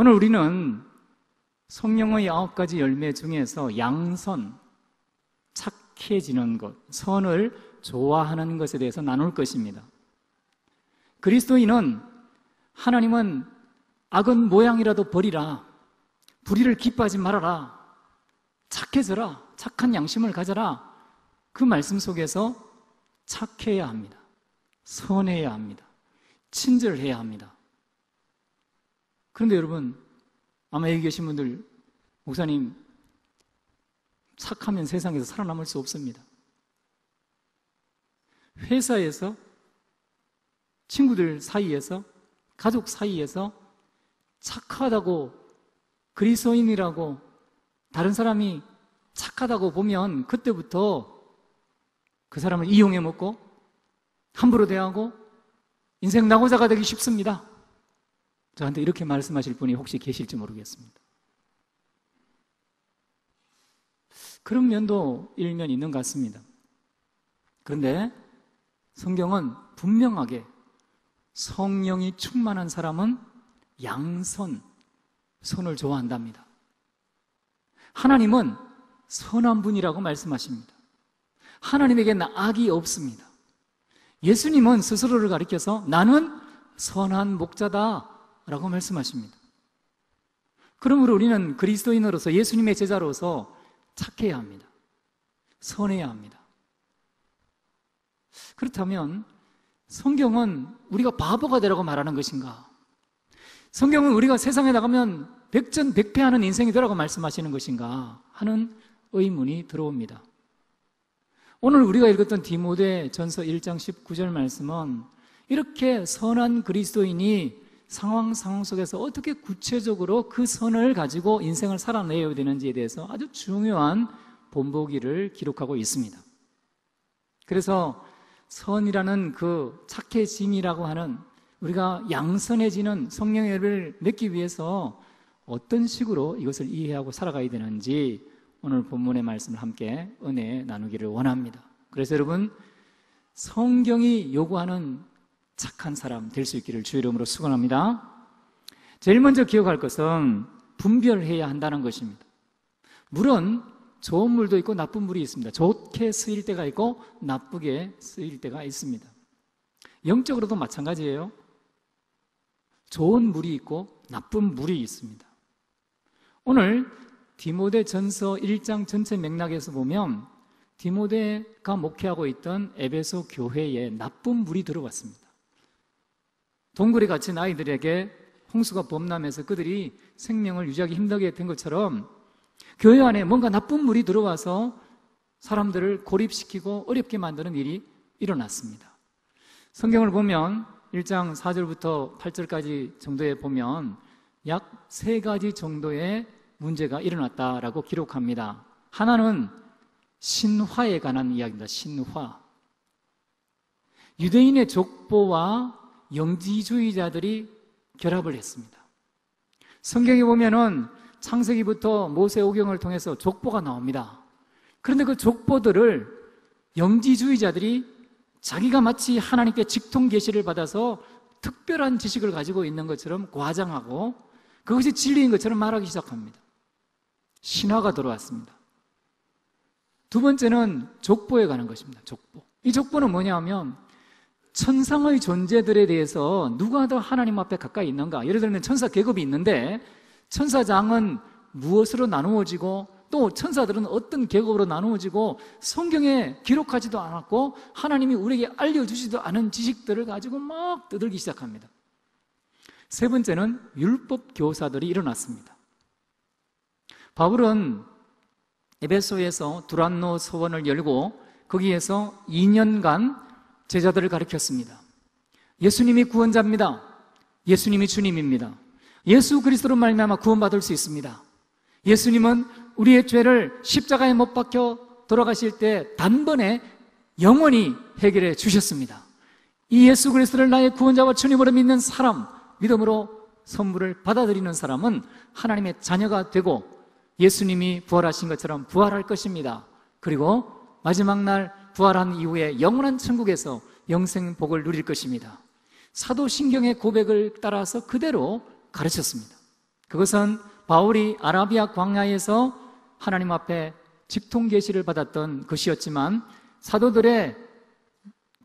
오늘 우리는 성령의 9가지 열매 중에서 양선, 착해지는 것, 선을 좋아하는 것에 대해서 나눌 것입니다. 그리스도인은 하나님은 악은 모양이라도 버리라, 불의를 기뻐하지 말아라, 착해져라, 착한 양심을 가져라, 그 말씀 속에서 착해야 합니다. 선해야 합니다. 친절해야 합니다. 그런데 여러분, 아마 여기 계신 분들, 목사님, 착하면 세상에서 살아남을 수 없습니다. 회사에서, 친구들 사이에서, 가족 사이에서 착하다고, 그리스도인이라고 다른 사람이 착하다고 보면 그때부터 그 사람을 이용해 먹고 함부로 대하고 인생 낙오자가 되기 쉽습니다. 저한테 이렇게 말씀하실 분이 혹시 계실지 모르겠습니다. 그런 면도 일면 있는 것 같습니다. 그런데 성경은 분명하게 성령이 충만한 사람은 양선, 선을 좋아한답니다. 하나님은 선한 분이라고 말씀하십니다. 하나님에게는 악이 없습니다. 예수님은 스스로를 가리켜서 나는 선한 목자다 라고 말씀하십니다. 그러므로 우리는 그리스도인으로서, 예수님의 제자로서 착해야 합니다. 선해야 합니다. 그렇다면 성경은 우리가 바보가 되라고 말하는 것인가? 성경은 우리가 세상에 나가면 백전백패하는 인생이 되라고 말씀하시는 것인가 하는 의문이 들어옵니다. 오늘 우리가 읽었던 디모데 전서 1장 19절 말씀은 이렇게 선한 그리스도인이 상황 속에서 어떻게 구체적으로 그 선을 가지고 인생을 살아내야 되는지에 대해서 아주 중요한 본보기를 기록하고 있습니다. 그래서 선이라는 그 착해짐이라고 하는, 우리가 양선해지는 성령의 열매를 맺기 위해서 어떤 식으로 이것을 이해하고 살아가야 되는지 오늘 본문의 말씀을 함께 은혜 나누기를 원합니다. 그래서 여러분, 성경이 요구하는 착한 사람 될 수 있기를 주의 이름으로 축원합니다. 제일 먼저 기억할 것은 분별해야 한다는 것입니다. 물은 좋은 물도 있고 나쁜 물이 있습니다. 좋게 쓰일 때가 있고 나쁘게 쓰일 때가 있습니다. 영적으로도 마찬가지예요. 좋은 물이 있고 나쁜 물이 있습니다. 오늘 디모데 전서 1장 전체 맥락에서 보면 디모데가 목회하고 있던 에베소 교회에 나쁜 물이 들어왔습니다. 동굴에 갇힌 아이들에게 홍수가 범람해서 그들이 생명을 유지하기 힘들게 된 것처럼 교회 안에 뭔가 나쁜 물이 들어와서 사람들을 고립시키고 어렵게 만드는 일이 일어났습니다. 성경을 보면 1장 4절부터 8절까지 정도에 보면 약 3가지 정도의 문제가 일어났다라고 기록합니다. 하나는 신화에 관한 이야기입니다. 신화. 유대인의 족보와 영지주의자들이 결합을 했습니다. 성경에 보면은 창세기부터 모세오경을 통해서 족보가 나옵니다. 그런데 그 족보들을 영지주의자들이 자기가 마치 하나님께 직통 계시를 받아서 특별한 지식을 가지고 있는 것처럼 과장하고 그것이 진리인 것처럼 말하기 시작합니다. 신화가 들어왔습니다. 두 번째는 족보에 관한 것입니다. 족보. 이 족보는 뭐냐 하면 천상의 존재들에 대해서 누가 더 하나님 앞에 가까이 있는가? 예를 들면 천사 계급이 있는데 천사장은 무엇으로 나누어지고 또 천사들은 어떤 계급으로 나누어지고 성경에 기록하지도 않았고 하나님이 우리에게 알려주지도 않은 지식들을 가지고 막 떠들기 시작합니다. 세 번째는 율법 교사들이 일어났습니다. 바울은 에베소에서 두란노 서원을 열고 거기에서 2년간 제자들을 가르쳤습니다. 예수님이 구원자입니다. 예수님이 주님입니다. 예수 그리스도로 말미암아 구원받을 수 있습니다. 예수님은 우리의 죄를 십자가에 못 박혀 돌아가실 때 단번에 영원히 해결해 주셨습니다. 이 예수 그리스도를 나의 구원자와 주님으로 믿는 사람, 믿음으로 선물을 받아들이는 사람은 하나님의 자녀가 되고 예수님이 부활하신 것처럼 부활할 것입니다. 그리고 마지막 날 부활한 이후에 영원한 천국에서 영생 복을 누릴 것입니다. 사도신경의 고백을 따라서 그대로 가르쳤습니다. 그것은 바울이 아라비아 광야에서 하나님 앞에 직통 계시를 받았던 것이었지만 사도들의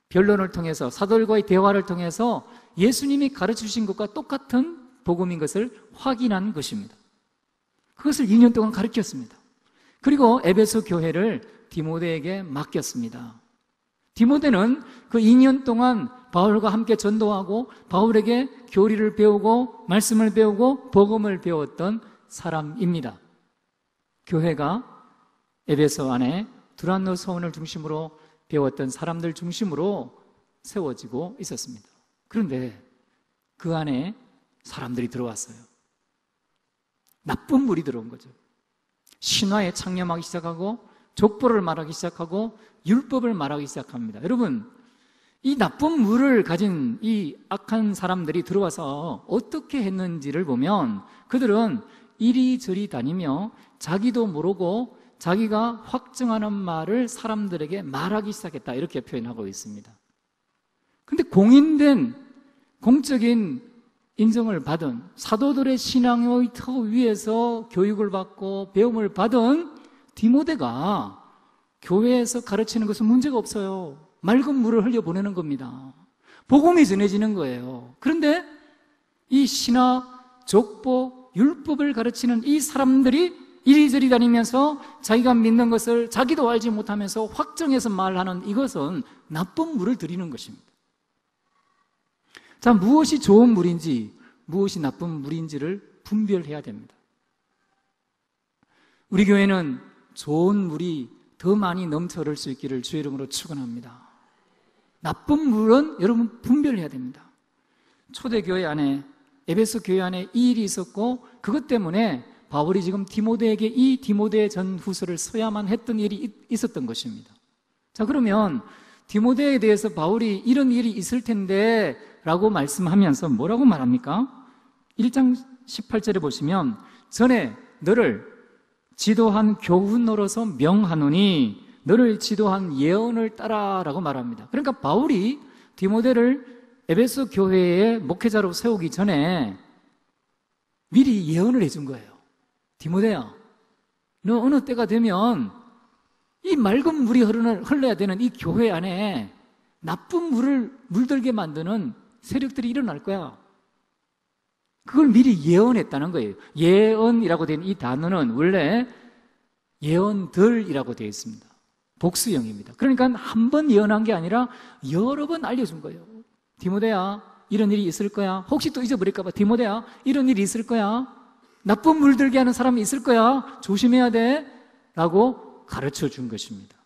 변론을 통해서, 사도들과의 대화를 통해서 예수님이 가르쳐 주신 것과 똑같은 복음인 것을 확인한 것입니다. 그것을 2년 동안 가르쳤습니다. 그리고 에베소 교회를 디모데에게 맡겼습니다. 디모데는 그 2년 동안 바울과 함께 전도하고 바울에게 교리를 배우고 말씀을 배우고 복음을 배웠던 사람입니다. 교회가 에베소 안에 두란노 서원을 중심으로 배웠던 사람들 중심으로 세워지고 있었습니다. 그런데 그 안에 사람들이 들어왔어요. 나쁜 물이 들어온 거죠. 신화에 창념하기 시작하고 족보를 말하기 시작하고 율법을 말하기 시작합니다. 여러분, 이 나쁜 물을 가진 이 악한 사람들이 들어와서 어떻게 했는지를 보면 그들은 이리저리 다니며 자기도 모르고 자기가 확증하는 말을 사람들에게 말하기 시작했다, 이렇게 표현하고 있습니다. 근데 공인된 공적인 인정을 받은 사도들의 신앙의 터 위에서 교육을 받고 배움을 받은 디모데가 교회에서 가르치는 것은 문제가 없어요. 맑은 물을 흘려보내는 겁니다. 복음이 전해지는 거예요. 그런데 이 신화, 족보, 율법을 가르치는 이 사람들이 이리저리 다니면서 자기가 믿는 것을 자기도 알지 못하면서 확정해서 말하는 이것은 나쁜 물을 들이는 것입니다. 자, 무엇이 좋은 물인지 무엇이 나쁜 물인지를 분별해야 됩니다. 우리 교회는 좋은 물이 더 많이 넘쳐 흐를 수 있기를 주의 이름으로 축원합니다. 나쁜 물은 여러분 분별해야 됩니다. 초대교회 안에, 에베소 교회 안에 이 일이 있었고 그것 때문에 바울이 지금 디모데에게 이 디모데 전후서를 써야만 했던 일이 있었던 것입니다. 자, 그러면 디모데에 대해서 바울이 이런 일이 있을 텐데 라고 말씀하면서 뭐라고 말합니까? 1장 18절에 보시면 전에 너를 지도한 교훈으로서 명하노니 너를 지도한 예언을 따라 라고 말합니다. 그러니까 바울이 디모데를 에베소 교회의 목회자로 세우기 전에 미리 예언을 해준 거예요. 디모데야, 너 어느 때가 되면 이 맑은 물이 흘러야 되는 이 교회 안에 나쁜 물을 물들게 만드는 세력들이 일어날 거야. 그걸 미리 예언했다는 거예요. 예언이라고 된 이 단어는 원래 예언들이라고 되어 있습니다. 복수형입니다. 그러니까 한 번 예언한 게 아니라 여러 번 알려준 거예요. 디모데야, 이런 일이 있을 거야. 혹시 또 잊어버릴까 봐. 디모데야, 이런 일이 있을 거야. 나쁜 물들게 하는 사람이 있을 거야. 조심해야 돼. 라고 가르쳐 준 것입니다.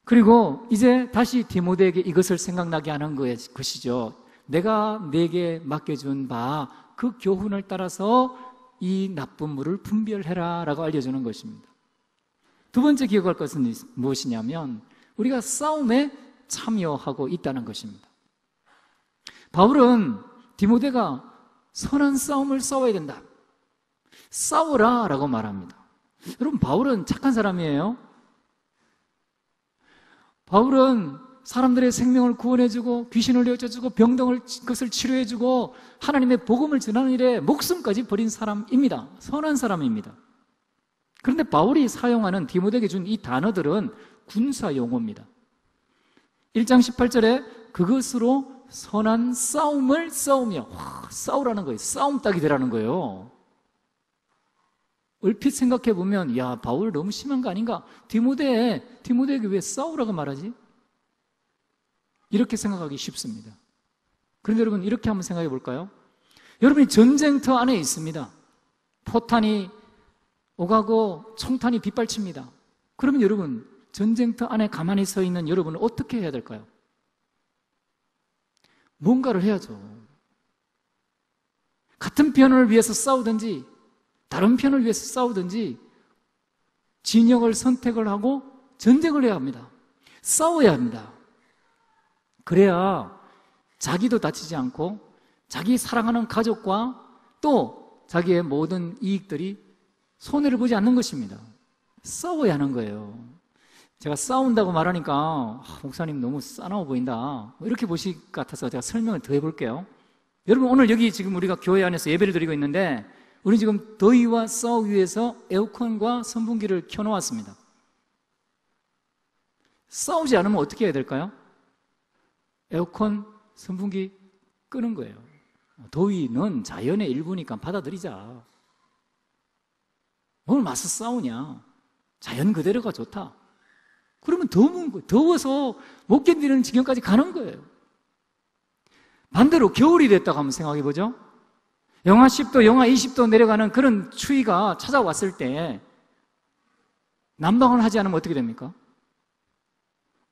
그리고 이제 다시 디모데에게 이것을 생각나게 하는 것이죠. 내가 네게 맡겨준 바 그 교훈을 따라서 이 나쁜 물을 분별해라 라고 알려주는 것입니다. 두 번째 기억할 것은 무엇이냐면 우리가 싸움에 참여하고 있다는 것입니다. 바울은 디모데가 선한 싸움을 싸워야 된다, 싸워라 라고 말합니다. 여러분, 바울은 착한 사람이에요. 바울은 사람들의 생명을 구원해주고 귀신을 내어주고 병든 것을 치료해주고 하나님의 복음을 전하는 일에 목숨까지 버린 사람입니다. 선한 사람입니다. 그런데 바울이 사용하는 디모데에게 준 이 단어들은 군사 용어입니다. 1장 18절에 그것으로 선한 싸움을 싸우며, 싸우라는 거예요. 싸움 딱이 되라는 거예요. 얼핏 생각해 보면 야, 바울 너무 심한 거 아닌가? 디모데에게 왜 싸우라고 말하지? 이렇게 생각하기 쉽습니다. 그런데 여러분, 이렇게 한번 생각해 볼까요? 여러분이 전쟁터 안에 있습니다. 포탄이 오가고 총탄이 빗발칩니다. 그러면 여러분, 전쟁터 안에 가만히 서 있는 여러분은 어떻게 해야 될까요? 뭔가를 해야죠. 같은 편을 위해서 싸우든지 다른 편을 위해서 싸우든지 진영을 선택을 하고 전쟁을 해야 합니다. 싸워야 합니다. 그래야 자기도 다치지 않고 자기 사랑하는 가족과 또 자기의 모든 이익들이 손해를 보지 않는 것입니다. 싸워야 하는 거예요. 제가 싸운다고 말하니까 목사님 너무 싸나워 보인다 이렇게 보실 것 같아서 제가 설명을 더 해볼게요. 여러분, 오늘 여기 지금 우리가 교회 안에서 예배를 드리고 있는데 우리 지금 더위와 싸우기 위해서 에어컨과 선풍기를 켜놓았습니다. 싸우지 않으면 어떻게 해야 될까요? 에어컨, 선풍기 끄는 거예요. 더위는 자연의 일부니까 받아들이자. 뭘 맞서 싸우냐? 자연 그대로가 좋다. 그러면 더워서 못 견디는 지경까지 가는 거예요. 반대로 겨울이 됐다고 한번 생각해 보죠. 영하 10도, 영하 20도 내려가는 그런 추위가 찾아왔을 때 난방을 하지 않으면 어떻게 됩니까?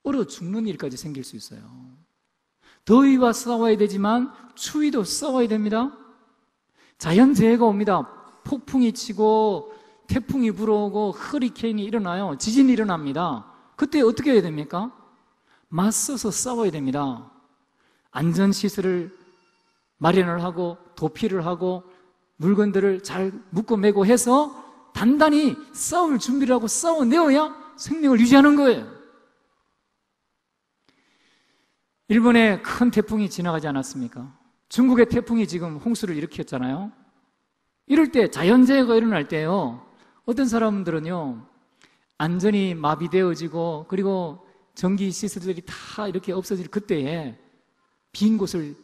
얼어 죽는 일까지 생길 수 있어요. 더위와 싸워야 되지만 추위도 싸워야 됩니다. 자연재해가 옵니다. 폭풍이 치고 태풍이 불어오고 허리케인이 일어나요. 지진이 일어납니다. 그때 어떻게 해야 됩니까? 맞서서 싸워야 됩니다. 안전시설을 마련을 하고 도피를 하고 물건들을 잘 묶어 매고 해서 단단히 싸울 준비를 하고 싸워내어야 생명을 유지하는 거예요. 일본에 큰 태풍이 지나가지 않았습니까? 중국의 태풍이 지금 홍수를 일으켰잖아요. 이럴 때 자연재해가 일어날 때요, 어떤 사람들은요 안전이 마비되어지고 그리고 전기 시설들이 다 이렇게 없어질 그때에 빈 곳을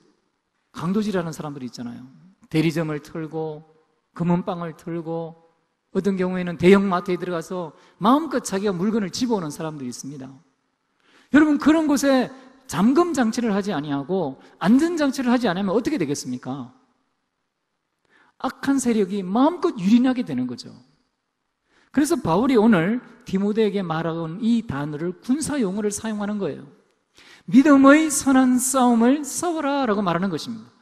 강도질하는 사람들이 있잖아요. 대리점을 털고 금은방을 털고 어떤 경우에는 대형마트에 들어가서 마음껏 자기가 물건을 집어오는 사람들이 있습니다. 여러분, 그런 곳에 잠금 장치를 하지 아니하고 안전 장치를 하지 않으면 어떻게 되겠습니까? 악한 세력이 마음껏 유린하게 되는 거죠. 그래서 바울이 오늘 디모데에게 말하는 이 단어를 군사 용어를 사용하는 거예요. 믿음의 선한 싸움을 싸워라 라고 말하는 것입니다.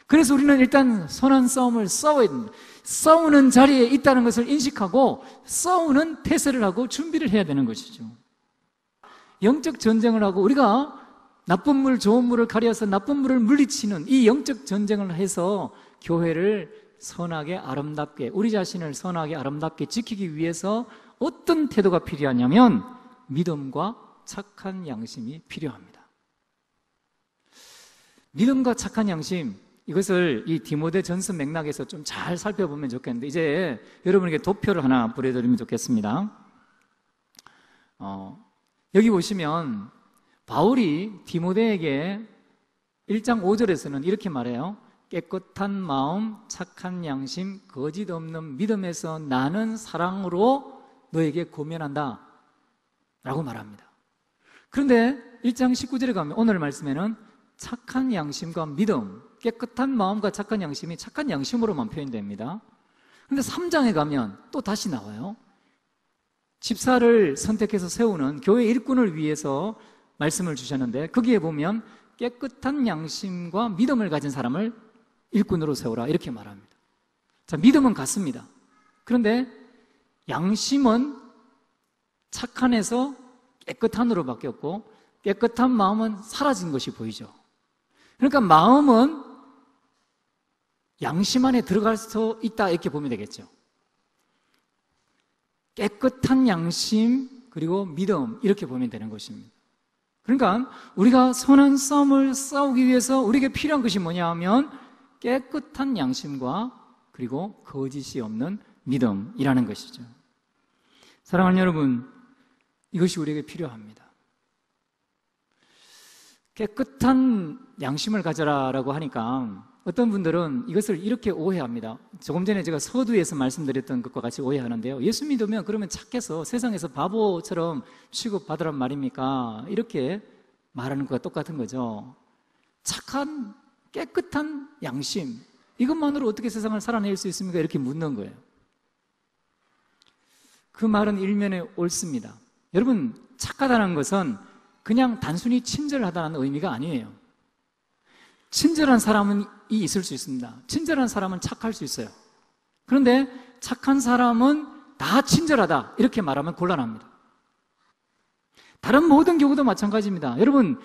그래서 우리는 일단 선한 싸움을 싸워야 됩니다. 싸우는 자리에 있다는 것을 인식하고 싸우는 태세를 하고 준비를 해야 되는 것이죠. 영적 전쟁을 하고 우리가 나쁜 물, 좋은 물을 가려서 나쁜 물을 물리치는 이 영적 전쟁을 해서 교회를 선하게 아름답게, 우리 자신을 선하게 아름답게 지키기 위해서 어떤 태도가 필요하냐면 믿음과 착한 양심이 필요합니다. 믿음과 착한 양심, 이것을 이 디모데 전서 맥락에서 좀 잘 살펴보면 좋겠는데, 이제 여러분에게 도표를 하나 보여드리면 좋겠습니다. 여기 보시면 바울이 디모데에게 1장 5절에서는 이렇게 말해요. 깨끗한 마음, 착한 양심, 거짓 없는 믿음에서 나는 사랑으로 너에게 고면한다 라고 말합니다. 그런데 1장 19절에 가면 오늘 말씀에는 착한 양심과 믿음, 깨끗한 마음과 착한 양심이 착한 양심으로만 표현됩니다. 그런데 3장에 가면 또 다시 나와요. 집사를 선택해서 세우는 교회 일꾼을 위해서 말씀을 주셨는데 거기에 보면 깨끗한 양심과 믿음을 가진 사람을 일꾼으로 세우라 이렇게 말합니다. 자, 믿음은 같습니다. 그런데 양심은 착한에서 깨끗한으로 바뀌었고 깨끗한 마음은 사라진 것이 보이죠. 그러니까 마음은 양심 안에 들어갈 수 있다 이렇게 보면 되겠죠. 깨끗한 양심 그리고 믿음 이렇게 보면 되는 것입니다. 그러니까 우리가 선한 싸움을 싸우기 위해서 우리에게 필요한 것이 뭐냐 하면 깨끗한 양심과 그리고 거짓이 없는 믿음이라는 것이죠. 사랑하는 여러분, 이것이 우리에게 필요합니다. 깨끗한 양심을 가져라라고 하니까 어떤 분들은 이것을 이렇게 오해합니다. 조금 전에 제가 서두에서 말씀드렸던 것과 같이 오해하는데요. 예수 믿으면 그러면 착해서 세상에서 바보처럼 취급받으란 말입니까? 이렇게 말하는 것과 똑같은 거죠. 착한 깨끗한 양심, 이것만으로 어떻게 세상을 살아낼 수 있습니까? 이렇게 묻는 거예요. 그 말은 일면에 옳습니다. 여러분, 착하다는 것은 그냥 단순히 친절하다는 의미가 아니에요. 친절한 사람은 있을 수 있습니다. 친절한 사람은 착할 수 있어요. 그런데 착한 사람은 다 친절하다 이렇게 말하면 곤란합니다. 다른 모든 경우도 마찬가지입니다. 여러분,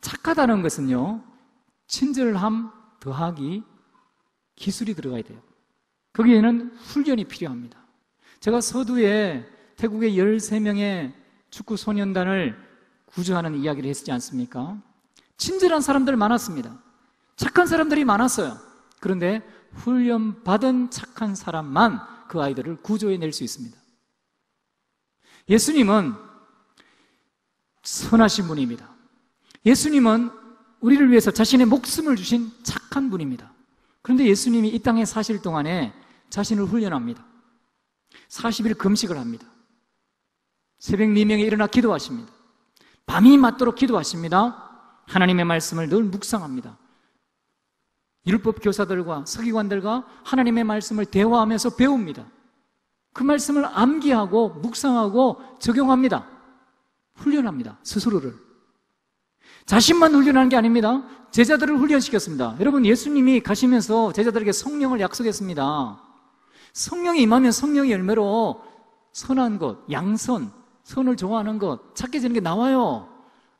착하다는 것은요, 친절함 더하기 기술이 들어가야 돼요. 거기에는 훈련이 필요합니다. 제가 서두에 태국의 13명의 축구 소년단을 구조하는 이야기를 했지 않습니까? 친절한 사람들 많았습니다. 착한 사람들이 많았어요. 그런데 훈련받은 착한 사람만 그 아이들을 구조해낼 수 있습니다. 예수님은 선하신 분입니다. 예수님은 우리를 위해서 자신의 목숨을 주신 착한 분입니다. 그런데 예수님이 이 땅에 사실 동안에 자신을 훈련합니다. 40일 금식을 합니다. 새벽 미명에 일어나 기도하십니다. 밤이 맞도록 기도하십니다. 하나님의 말씀을 늘 묵상합니다. 율법 교사들과 서기관들과 하나님의 말씀을 대화하면서 배웁니다. 그 말씀을 암기하고 묵상하고 적용합니다. 훈련합니다. 스스로를. 자신만 훈련하는 게 아닙니다. 제자들을 훈련시켰습니다. 여러분, 예수님이 가시면서 제자들에게 성령을 약속했습니다. 성령이 임하면 성령의 열매로 선한 것, 양선, 선을 좋아하는 것, 착해지는 게 나와요.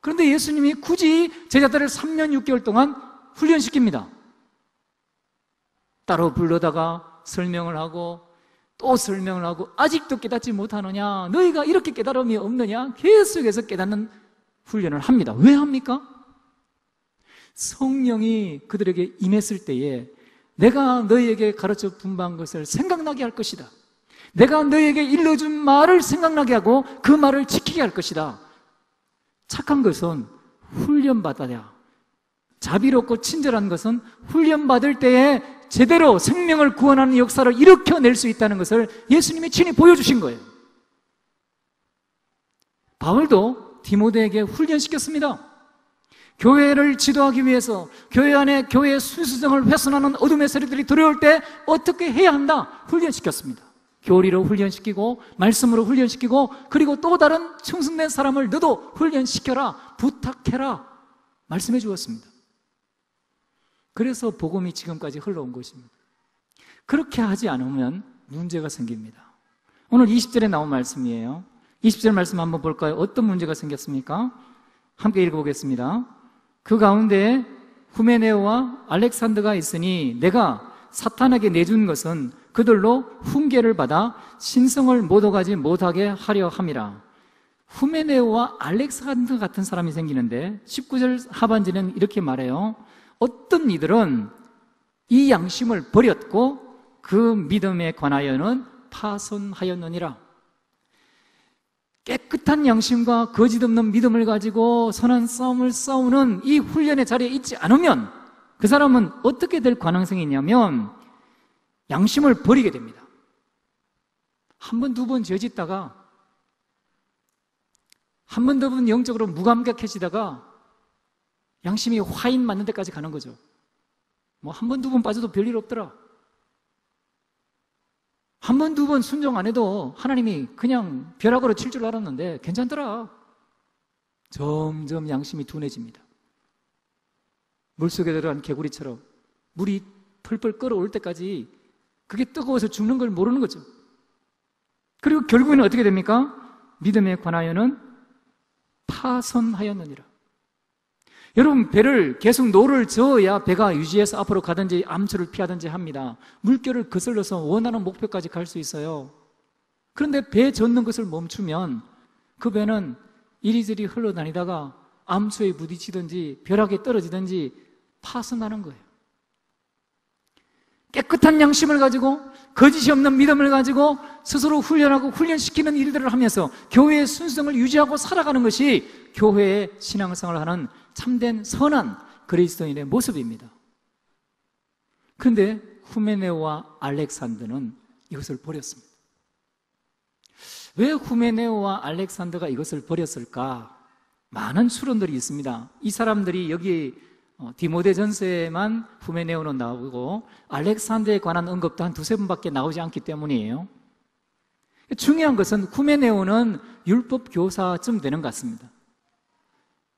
그런데 예수님이 굳이 제자들을 3년 6개월 동안 훈련시킵니다. 따로 불러다가 설명을 하고 또 설명을 하고 아직도 깨닫지 못하느냐? 너희가 이렇게 깨달음이 없느냐? 계속해서 깨닫는 훈련을 합니다. 왜 합니까? 성령이 그들에게 임했을 때에 내가 너희에게 가르쳐 분부한 것을 생각나게 할 것이다. 내가 너희에게 일러준 말을 생각나게 하고 그 말을 지키게 할 것이다. 착한 것은 훈련받아야, 자비롭고 친절한 것은 훈련받을 때에 제대로 생명을 구원하는 역사를 일으켜낼 수 있다는 것을 예수님이 친히 보여주신 거예요. 바울도 디모데에게 훈련시켰습니다. 교회를 지도하기 위해서 교회 안에 교회의 순수성을 훼손하는 어둠의 세력들이 들어올 때 어떻게 해야 한다? 훈련시켰습니다. 교리로 훈련시키고 말씀으로 훈련시키고 그리고 또 다른 충성된 사람을 너도 훈련시켜라, 부탁해라 말씀해 주었습니다. 그래서 복음이 지금까지 흘러온 것입니다. 그렇게 하지 않으면 문제가 생깁니다. 오늘 20절에 나온 말씀이에요. 20절 말씀 한번 볼까요? 어떤 문제가 생겼습니까? 함께 읽어보겠습니다. 그 가운데 후메네오와 알렉산더가 있으니 내가 사탄에게 내준 것은 그들로 훈계를 받아 신성을 못 오가지 못하게 하려 함이라. 후메네오와 알렉산더 같은 사람이 생기는데 19절 하반절은 이렇게 말해요. 어떤 이들은 이 양심을 버렸고 그 믿음에 관하여는 파손하였느니라. 깨끗한 양심과 거짓 없는 믿음을 가지고 선한 싸움을 싸우는 이 훈련의 자리에 있지 않으면 그 사람은 어떻게 될 가능성이 있냐면 양심을 버리게 됩니다. 한 번, 두 번 죄짓다가 한 번, 두 번 영적으로 무감각해지다가 양심이 화인 맞는 데까지 가는 거죠. 뭐 한 번, 두 번 빠져도 별일 없더라. 한 번, 두 번 순종 안 해도 하나님이 그냥 벼락으로 칠 줄 알았는데 괜찮더라. 점점 양심이 둔해집니다. 물속에 들어간 개구리처럼 물이 펄펄 끓어올 때까지 그게 뜨거워서 죽는 걸 모르는 거죠. 그리고 결국에는 어떻게 됩니까? 믿음에 관하여는 파손하였느니라. 여러분, 배를 계속 노를 저어야 배가 유지해서 앞으로 가든지 암초를 피하든지 합니다. 물결을 거슬러서 원하는 목표까지 갈 수 있어요. 그런데 배 젓는 것을 멈추면 그 배는 이리저리 흘러다니다가 암초에 부딪히든지 벼락에 떨어지든지 파손하는 거예요. 깨끗한 양심을 가지고 거짓이 없는 믿음을 가지고 스스로 훈련하고 훈련시키는 일들을 하면서 교회의 순수성을 유지하고 살아가는 것이 교회의 신앙생활을 하는 참된 선한 그리스도인의 모습입니다. 그런데 후메네오와 알렉산더는 이것을 버렸습니다. 왜 후메네오와 알렉산더가 이것을 버렸을까? 많은 추론들이 있습니다. 이 사람들이 여기 디모데전서에만 후메네오는 나오고 알렉산더에 관한 언급도 한 두세 번밖에 나오지 않기 때문이에요. 중요한 것은 후메네오는 율법 교사쯤 되는 것 같습니다.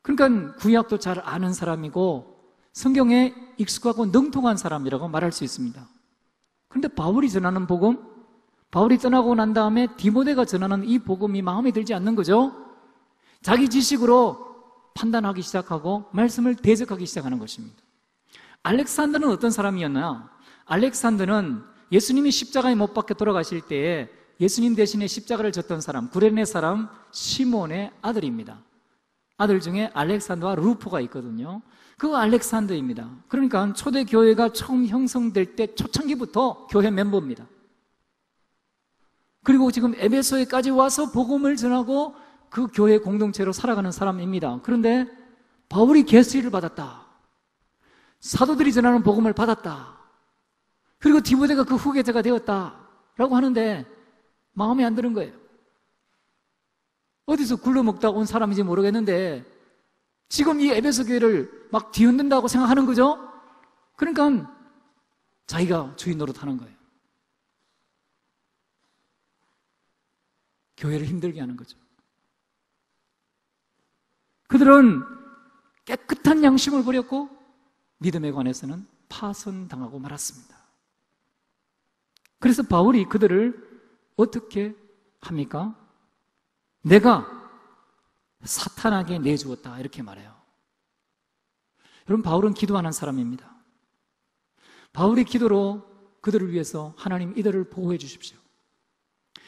그러니까 구약도 잘 아는 사람이고 성경에 익숙하고 능통한 사람이라고 말할 수 있습니다. 그런데 바울이 전하는 복음, 바울이 떠나고 난 다음에 디모데가 전하는 이 복음이 마음에 들지 않는 거죠. 자기 지식으로 판단하기 시작하고 말씀을 대적하기 시작하는 것입니다. 알렉산더는 어떤 사람이었나? 알렉산더는 예수님이 십자가에 못 박혀 돌아가실 때에 예수님 대신에 십자가를 졌던 사람, 구레네 사람 시몬의 아들입니다. 아들 중에 알렉산더와 루포가 있거든요. 그 알렉산더입니다. 그러니까 초대 교회가 처음 형성될 때 초창기부터 교회 멤버입니다. 그리고 지금 에베소에까지 와서 복음을 전하고 그 교회 공동체로 살아가는 사람입니다. 그런데 바울이 계시를 받았다. 사도들이 전하는 복음을 받았다. 그리고 디모데가 그 후계자가 되었다라고 하는데 마음에 안 드는 거예요. 어디서 굴러먹다 온 사람인지 모르겠는데 지금 이 에베소 교회를 막 뒤흔든다고 생각하는 거죠? 그러니까 자기가 주인 노릇하는 거예요. 교회를 힘들게 하는 거죠. 그들은 깨끗한 양심을 버렸고 믿음에 관해서는 파손당하고 말았습니다. 그래서 바울이 그들을 어떻게 합니까? 내가 사탄에게 내주었다 이렇게 말해요. 여러분, 바울은 기도하는 사람입니다. 바울의 기도로 그들을 위해서 하나님 이들을 보호해 주십시오.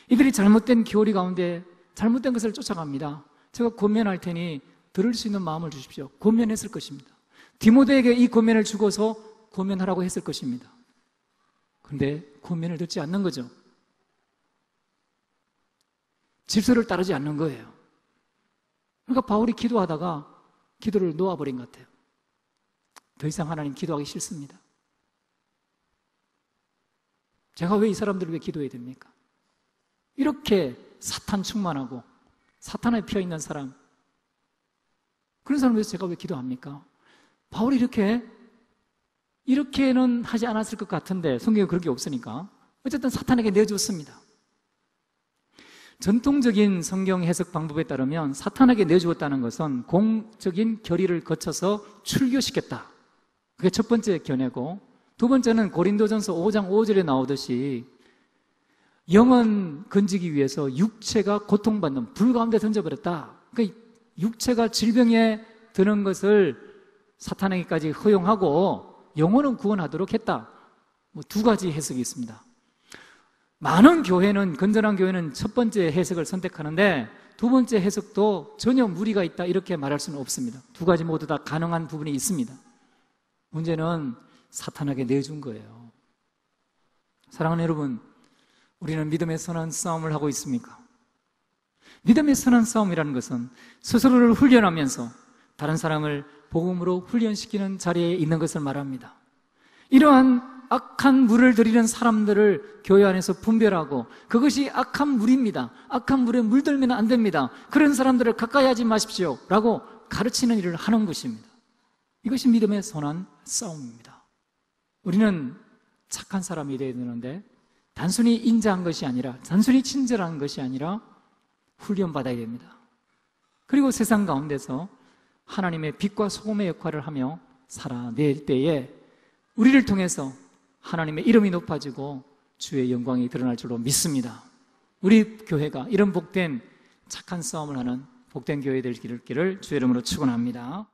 이들이 잘못된 교리 가운데 잘못된 것을 쫓아갑니다. 제가 권면할 테니 들을 수 있는 마음을 주십시오. 권면했을 것입니다. 디모데에게 이 권면을 주고서 권면하라고 했을 것입니다. 그런데 권면을 듣지 않는 거죠. 질서를 따르지 않는 거예요. 그러니까 바울이 기도하다가 기도를 놓아버린 것 같아요. 더 이상 하나님 기도하기 싫습니다. 제가 왜 이 사람들을 왜 기도해야 됩니까? 이렇게 사탄 충만하고 사탄에 피어있는 사람, 그런 사람을 위해서 제가 왜 기도합니까? 바울이 이렇게는 하지 않았을 것 같은데 성경에 그런 게 없으니까 어쨌든 사탄에게 내주었습니다. 전통적인 성경 해석 방법에 따르면 사탄에게 내주었다는 것은 공적인 결의를 거쳐서 출교시켰다. 그게 첫 번째 견해고, 두 번째는 고린도전서 5장 5절에 나오듯이 영혼 건지기 위해서 육체가 고통받는 불 가운데 던져버렸다. 그러니까 육체가 질병에 드는 것을 사탄에게까지 허용하고 영혼은 구원하도록 했다. 두 가지 해석이 있습니다. 많은 교회는, 건전한 교회는 첫 번째 해석을 선택하는데 두 번째 해석도 전혀 무리가 있다 이렇게 말할 수는 없습니다. 두 가지 모두 다 가능한 부분이 있습니다. 문제는 사탄에게 내준 거예요. 사랑하는 여러분, 우리는 믿음의 선한 싸움을 하고 있습니까? 믿음의 선한 싸움이라는 것은 스스로를 훈련하면서 다른 사람을 복음으로 훈련시키는 자리에 있는 것을 말합니다. 이러한 악한 물을 들이는 사람들을 교회 안에서 분별하고, 그것이 악한 물입니다. 악한 물에 물들면 안 됩니다. 그런 사람들을 가까이 하지 마십시오 라고 가르치는 일을 하는 것입니다. 이것이 믿음의 선한 싸움입니다. 우리는 착한 사람이 되어야 되는데 단순히 인자한 것이 아니라, 단순히 친절한 것이 아니라 훈련받아야 됩니다. 그리고 세상 가운데서 하나님의 빛과 소금의 역할을 하며 살아낼 때에 우리를 통해서 하나님의 이름이 높아지고 주의 영광이 드러날 줄로 믿습니다. 우리 교회가 이런 복된 착한 싸움을 하는 복된 교회 될 길을 주의 이름으로 축원합니다.